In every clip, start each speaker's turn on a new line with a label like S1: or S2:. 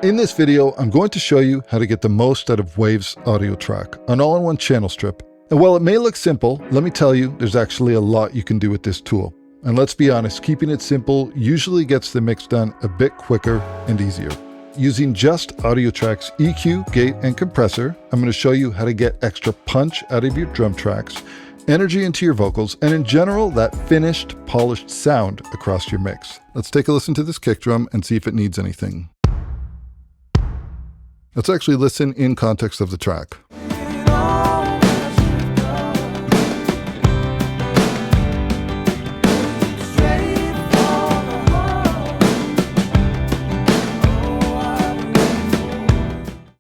S1: In this video, I'm going to show you how to get the most out of Wave's AudioTrack, an all-in-one channel strip. And while it may look simple, let me tell you, there's actually a lot you can do with this tool. And let's be honest, keeping it simple usually gets the mix done a bit quicker and easier. Using just AudioTrack's EQ, gate, and compressor, I'm going to show you how to get extra punch out of your drum tracks, energy into your vocals, and in general, that finished, polished sound across your mix. Let's take a listen to this kick drum and see if it needs anything. Let's actually listen in context of the track.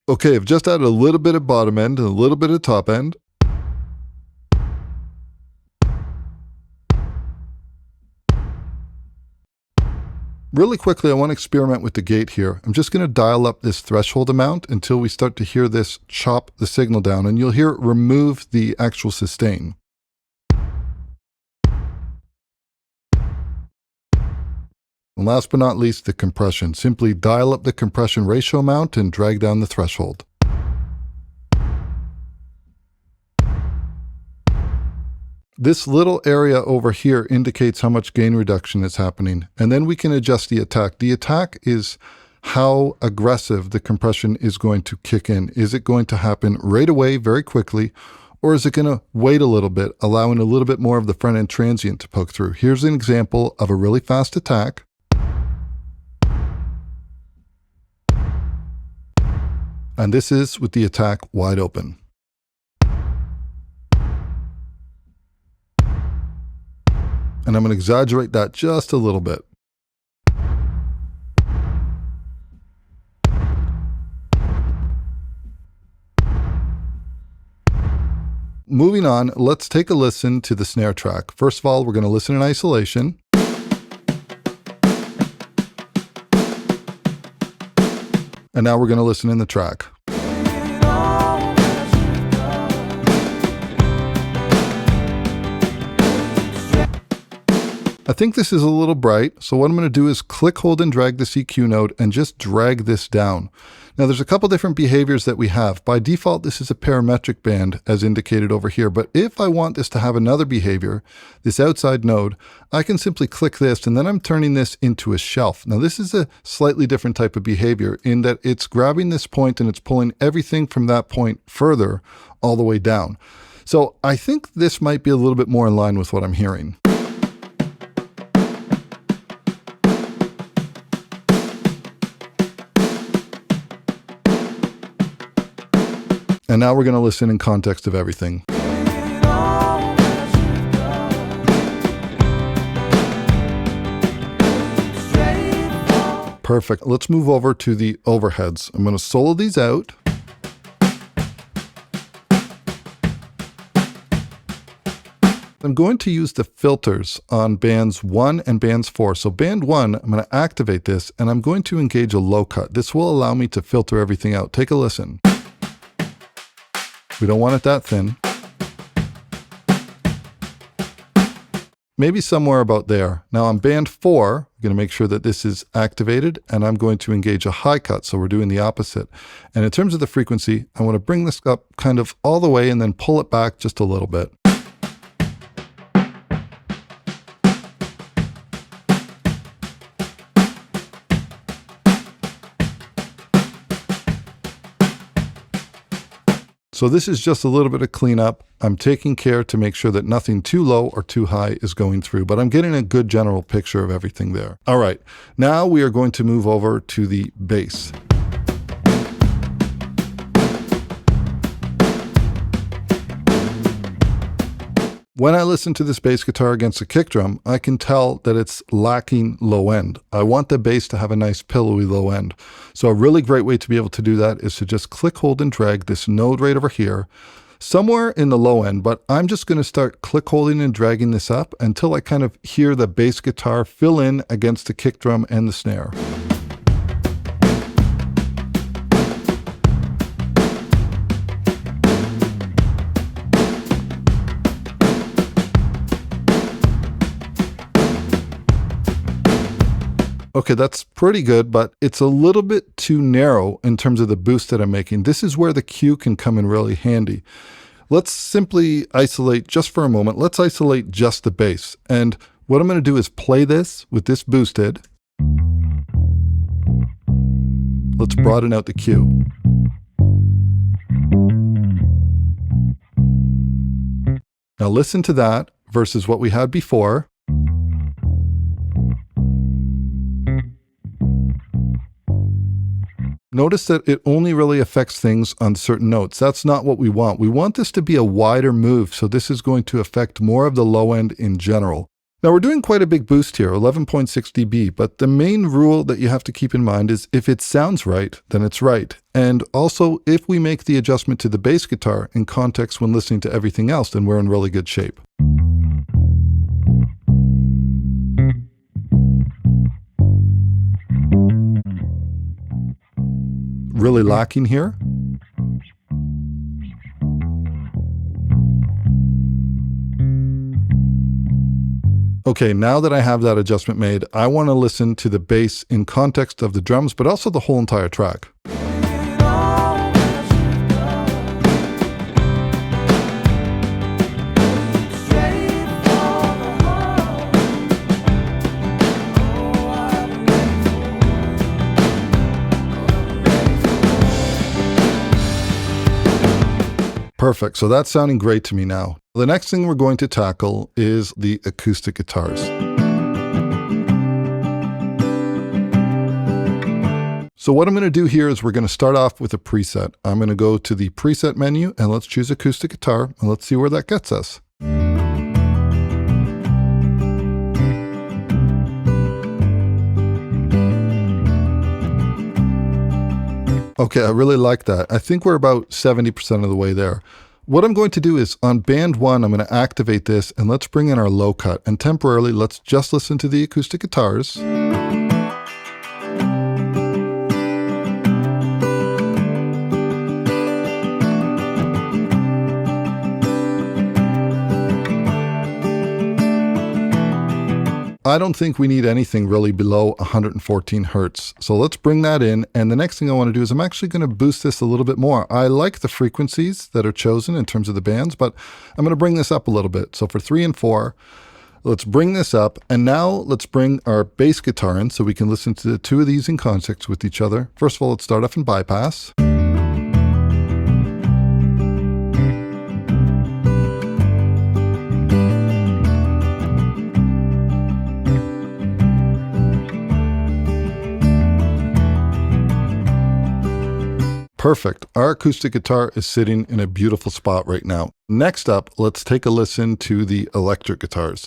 S1: Okay, I've just added a little bit of bottom end and a little bit of top end. Really quickly, I want to experiment with the gate here. I'm just going to dial up this threshold amount until we start to hear this chop the signal down, and you'll hear it remove the actual sustain. And last but not least, the compression. Simply dial up the compression ratio amount and drag down the threshold. This little area over here indicates how much gain reduction is happening, and then we can adjust the attack. The attack is how aggressive the compression is going to kick in. Is it going to happen right away, very quickly, or is it going to wait a little bit, allowing a little bit more of the front end transient to poke through? Here's an example of a really fast attack. And this is with the attack wide open. And I'm going to exaggerate that just a little bit. Moving on, let's take a listen to the snare track. First of all, we're going to listen in isolation. And now we're going to listen in the track. I think this is a little bright, so what I'm going to do is click, hold, and drag this EQ node and just drag this down. Now there's a couple different behaviors that we have. By default, this is a parametric band as indicated over here, but if I want this to have another behavior, this outside node, I can simply click this and then I'm turning this into a shelf. Now this is a slightly different type of behavior in that it's grabbing this point and it's pulling everything from that point further all the way down. So I think this might be a little bit more in line with what I'm hearing. And now we're going to listen in context of everything. Perfect. Let's move over to the overheads. I'm going to solo these out. I'm going to use the filters on bands 1 and bands 4. So band 1, I'm going to activate this and I'm going to engage a low cut. This will allow me to filter everything out. Take a listen. We don't want it that thin. Maybe somewhere about there. Now on band 4, I'm going to make sure that this is activated and I'm going to engage a high cut. So we're doing the opposite. And in terms of the frequency, I want to bring this up kind of all the way and then pull it back just a little bit. So this is just a little bit of cleanup. I'm taking care to make sure that nothing too low or too high is going through, but I'm getting a good general picture of everything there. All right, now we are going to move over to the bass. When I listen to this bass guitar against a kick drum, I can tell that it's lacking low end. I want the bass to have a nice pillowy low end. So a really great way to be able to do that is to just click, hold, and drag this node right over here, somewhere in the low end, but I'm just going to start click, holding, and dragging this up until I kind of hear the bass guitar fill in against the kick drum and the snare. Okay, that's pretty good, but it's a little bit too narrow in terms of the boost that I'm making. This is where the Q can come in really handy. Let's simply isolate just for a moment. Let's isolate just the bass. And what I'm going to do is play this with this boosted. Let's broaden out the Q. Now listen to that versus what we had before. Notice that it only really affects things on certain notes. That's not what we want. We want this to be a wider move, so this is going to affect more of the low end in general. Now we're doing quite a big boost here, 11.6 dB, but the main rule that you have to keep in mind is if it sounds right, then it's right. And also, if we make the adjustment to the bass guitar in context when listening to everything else, then we're in really good shape. Really lacking here. Okay, now that I have that adjustment made, I want to listen to the bass in context of the drums, but also the whole entire track. Perfect, so that's sounding great to me now. The next thing we're going to tackle is the acoustic guitars. So what I'm going to do here is we're going to start off with a preset. I'm going to go to the preset menu and let's choose acoustic guitar and let's see where that gets us. Okay, I really like that. I think we're about 70% of the way there. What I'm going to do is on band 1, I'm going to activate this and let's bring in our low cut. And temporarily, let's just listen to the acoustic guitars. I don't think we need anything really below 114 Hertz. So let's bring that in. And the next thing I want to do is I'm actually going to boost this a little bit more. I like the frequencies that are chosen in terms of the bands, but I'm going to bring this up a little bit. So for 3 and 4, let's bring this up. And now let's bring our bass guitar in so we can listen to the two of these in context with each other. First of all, let's start off in bypass. Perfect. Our acoustic guitar is sitting in a beautiful spot right now. Next up, let's take a listen to the electric guitars.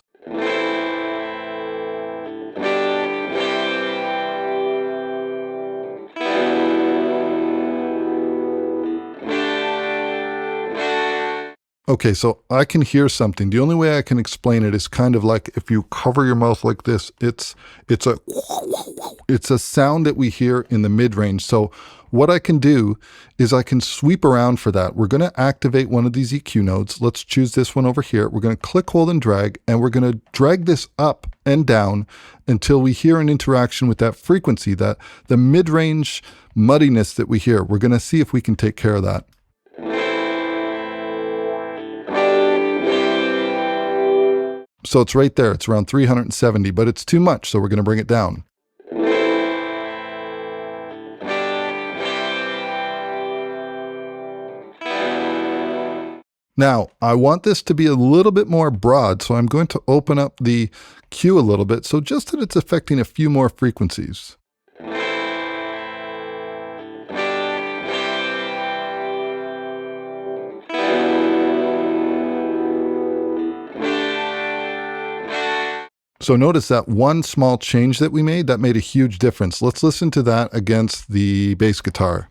S1: Okay, so I can hear something. The only way I can explain it is kind of like if you cover your mouth like this, it's a sound that we hear in the mid-range. So what I can do is I can sweep around for that. We're going to activate one of these EQ nodes. Let's choose this one over here. We're going to click, hold, and drag, and we're going to drag this up and down until we hear an interaction with that frequency, that the mid-range muddiness that we hear. We're going to see if we can take care of that. So it's right there. It's around 370, but it's too much, so we're going to bring it down. Now, I want this to be a little bit more broad, so I'm going to open up the Q a little bit, so just that it's affecting a few more frequencies. So notice that one small change that we made, that made a huge difference. Let's listen to that against the bass guitar.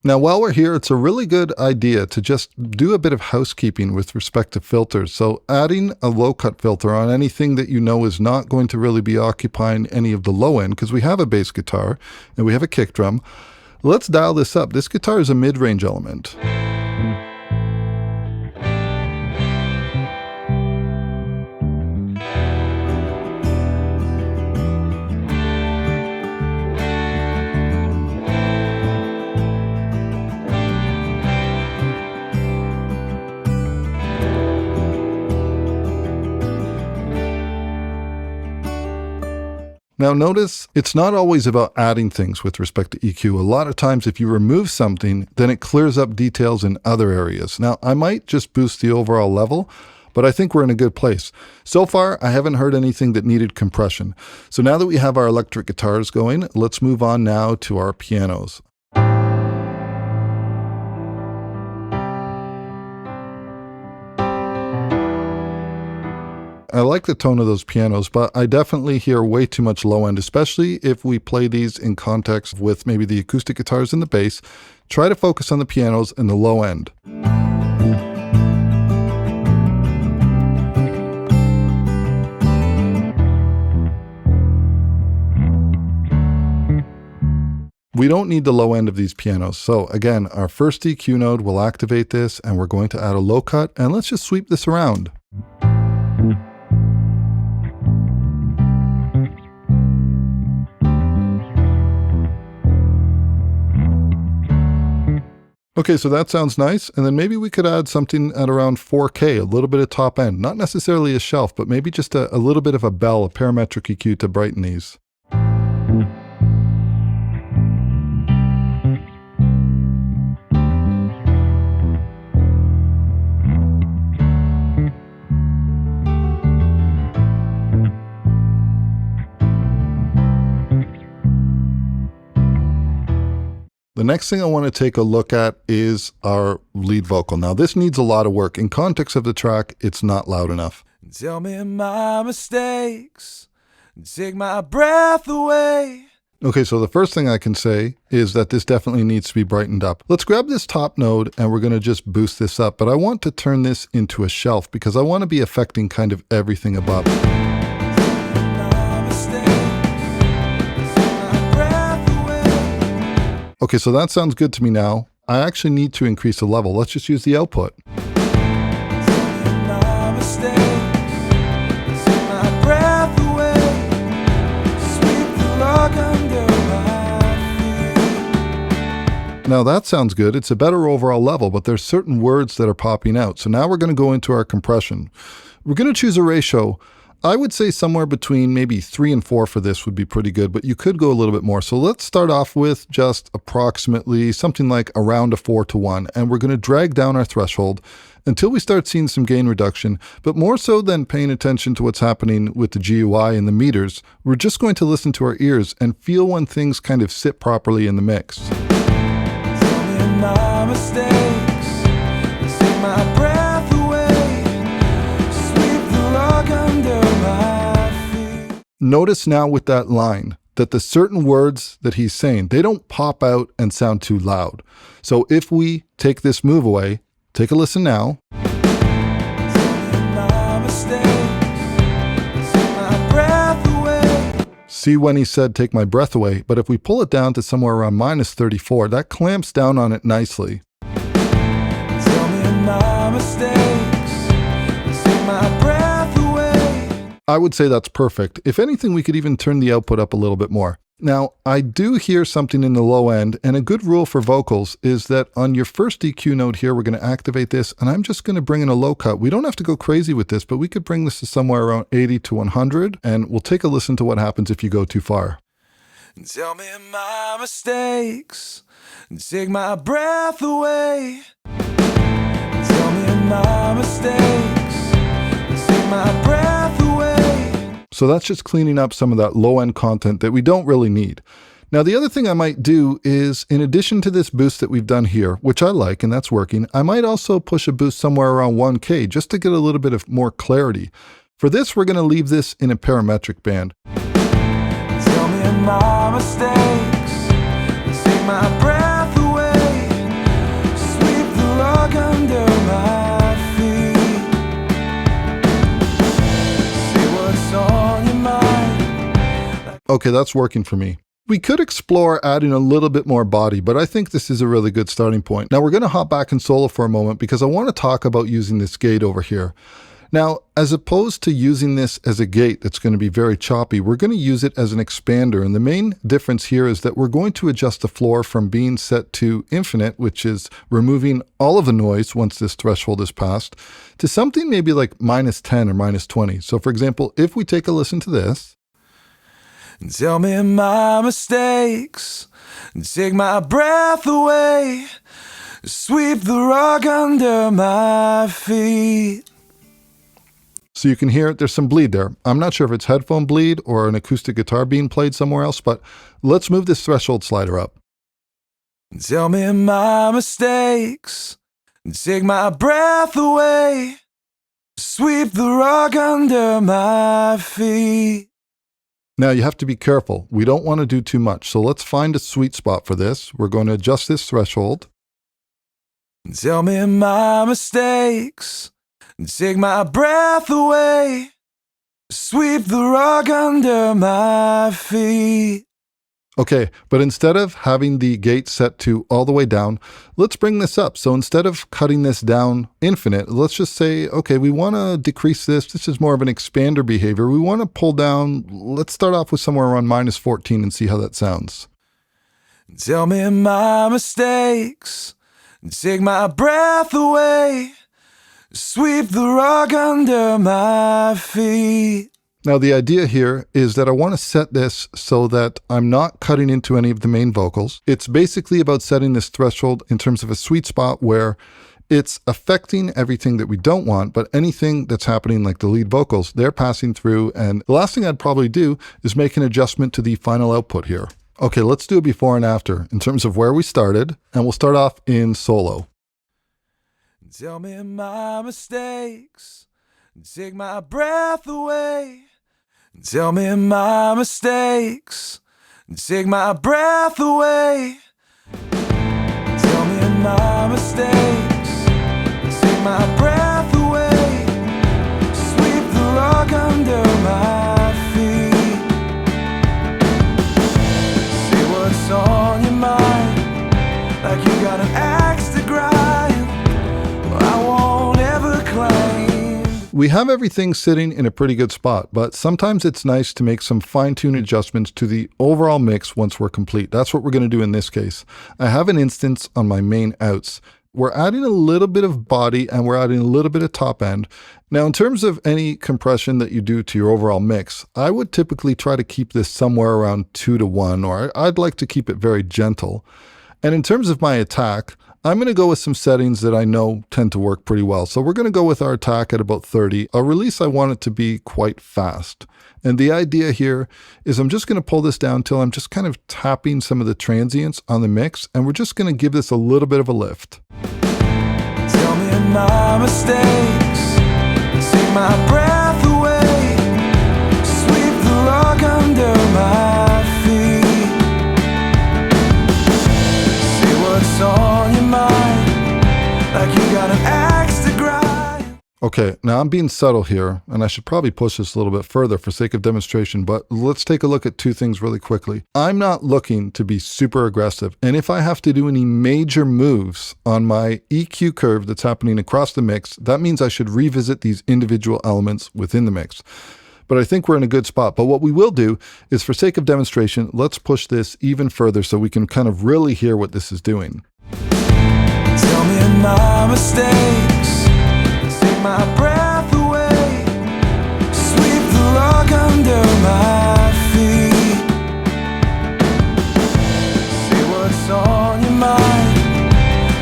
S1: Now, while we're here, it's a really good idea to just do a bit of housekeeping with respect to filters. So adding a low cut filter on anything that you know is not going to really be occupying any of the low end, because we have a bass guitar and we have a kick drum. Let's dial this up. This guitar is a mid-range element. Now notice, it's not always about adding things with respect to EQ. A lot of times if you remove something, then it clears up details in other areas. Now I might just boost the overall level, but I think we're in a good place. So far, I haven't heard anything that needed compression. So now that we have our electric guitars going, let's move on now to our pianos. I like the tone of those pianos, but I definitely hear way too much low end, especially if we play these in context with maybe the acoustic guitars and the bass. Try to focus on the pianos and the low end. We don't need the low end of these pianos. So again, our first EQ node will activate this and we're going to add a low cut, and let's just sweep this around. Okay, so that sounds nice. And then maybe we could add something at around 4K, a little bit of top end, not necessarily a shelf, but maybe just a little bit of a bell, a parametric EQ to brighten these. The next thing I want to take a look at is our lead vocal. Now this needs a lot of work. In context of the track, it's not loud enough.
S2: Tell me my mistakes, take my breath away.
S1: Okay, so the first thing I can say is that this definitely needs to be brightened up. Let's grab this top node and we're going to just boost this up, but I want to turn this into a shelf because I want to be affecting kind of everything above. Okay, so that sounds good to me now. I actually need to increase the level. Let's just use the output. Now that sounds good. It's a better overall level, but there's certain words that are popping out. So now we're going to go into our compression. We're going to choose a ratio. I would say somewhere between maybe 3 and 4 for this would be pretty good, but you could go a little bit more. So let's start off with just approximately something like around a 4:1, and we're going to drag down our threshold until we start seeing some gain reduction. But more so than paying attention to what's happening with the GUI and the meters, we're just going to listen to our ears and feel when things kind of sit properly in the mix.
S2: Tell me my mistakes, take my breath away, sweep the rug under my feet.
S1: Notice now with that line that the certain words that he's saying, they don't pop out and sound too loud. So if we take this move away, take a listen now. See when he said, take my breath away, but if we pull it down to somewhere around -34, that clamps down on it nicely.
S2: Tell me my mistakes, take my breath away.
S1: I would say that's perfect. If anything, we could even turn the output up a little bit more. Now, I do hear something in the low end, and a good rule for vocals is that on your first EQ node here, we're going to activate this, and I'm just going to bring in a low cut. We don't have to go crazy with this, but we could bring this to somewhere around 80 to 100, and we'll take a listen to what happens if you go too far.
S2: Tell me my mistakes, take my breath away. Tell me my mistakes, take my breath away.
S1: So that's just cleaning up some of that low-end content that we don't really need. Now, the other thing I might do is, in addition to this boost that we've done here, which I like and that's working, I might also push a boost somewhere around 1K just to get a little bit of more clarity. For this, we're going to leave this in a parametric band.
S2: Tell me my mistakes, take my breath away, sweep the rug under my feet. Say what's on your mind.
S1: Okay, that's working for me. We could explore adding a little bit more body, but I think this is a really good starting point. Now we're going to hop back in solo for a moment because I want to talk about using this gate over here. Now, as opposed to using this as a gate that's going to be very choppy, we're going to use it as an expander. And the main difference here is that we're going to adjust the floor from being set to infinite, which is removing all of the noise once this threshold is passed, to something maybe like -10 or -20. So for example, if we take a listen to this,
S2: tell me my mistakes, take my breath away, sweep the rug under my feet.
S1: so you can hear there's some bleed there. I'm not sure if it's headphone bleed or an acoustic guitar being played somewhere else, but let's move this threshold slider up.
S2: Tell me my mistakes, take my breath away, sweep the rug under my feet.
S1: Now you have to be careful. We don't want to do too much. So let's find a sweet spot for this. We're going to adjust this threshold.
S2: Tell me my mistakes, take my breath away, sweep the rug under my feet.
S1: Okay, but instead of having the gate set to all the way down, let's bring this up. So instead of cutting this down infinite, let's just say, okay, we want to decrease this. This is more of an expander behavior. We want to pull down, let's start off with somewhere around -14 and see how that sounds.
S2: Tell me my mistakes, take my breath away, sweep the rug under my feet.
S1: Now, the idea here is that I want to set this so that I'm not cutting into any of the main vocals. It's basically about setting this threshold in terms of a sweet spot where it's affecting everything that we don't want, but anything that's happening, like the lead vocals, they're passing through. And the last thing I'd probably do is make an adjustment to the final output here. Okay, let's do a before and after in terms of where we started, and we'll start off in solo.
S2: Tell me my mistakes, take my breath away. Tell me my mistakes, take my breath away. Tell me my mistakes, take my breath away. Sweep the rug under my feet. Say what's on your mind, like you got an axe to grind. I won't ever claim.
S1: We have everything sitting in a pretty good spot, but sometimes it's nice to make some fine-tune adjustments to the overall mix once we're complete. That's what we're going to do in this case. I have an instance on my main outs. We're adding a little bit of body and we're adding a little bit of top end. Now, in terms of any compression that you do to your overall mix, I would typically try to keep this somewhere around 2:1, or I'd like to keep it very gentle. And in terms of my attack, I'm going to go with some settings that I know tend to work pretty well. So we're going to go with our attack at about 30. Our release, I want it to be quite fast. And the idea here is I'm just going to pull this down till I'm just kind of tapping some of the transients on the mix. And we're just going to give this a little bit of a lift.
S2: Tell me my mistakes, take my breath away, sweep the rug under my feet. Say what's on your mind, like you got an axe to grind.
S1: Okay, now I'm being subtle here, and I should probably push this a little bit further for sake of demonstration, but let's take a look at two things really quickly. I'm not looking to be super aggressive, and if I have to do any major moves on my EQ curve that's happening across the mix, that means I should revisit these individual elements within the mix. But I think we're in a good spot. But what we will do is, for sake of demonstration, let's push this even further so we can kind of really hear what this is doing.
S2: Tell me my mistakes, take my breath away, sweep the rug under my feet. Say what's on your mind,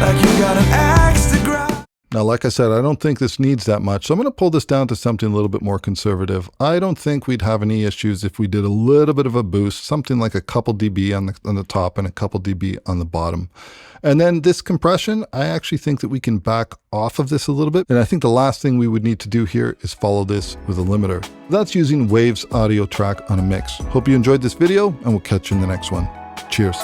S2: like you got an axe to grind.
S1: Now, like I said, I don't think this needs that much, so I'm going to pull this down to something a little bit more conservative. I don't think we'd have any issues if we did a little bit of a boost, something like a couple dB on the top and a couple dB on the bottom. And then this compression, I actually think that we can back off of this a little bit. And I think the last thing we would need to do here is follow this with a limiter. That's using Waves AudioTrack on a mix. Hope you enjoyed this video, and we'll catch you in the next one. Cheers.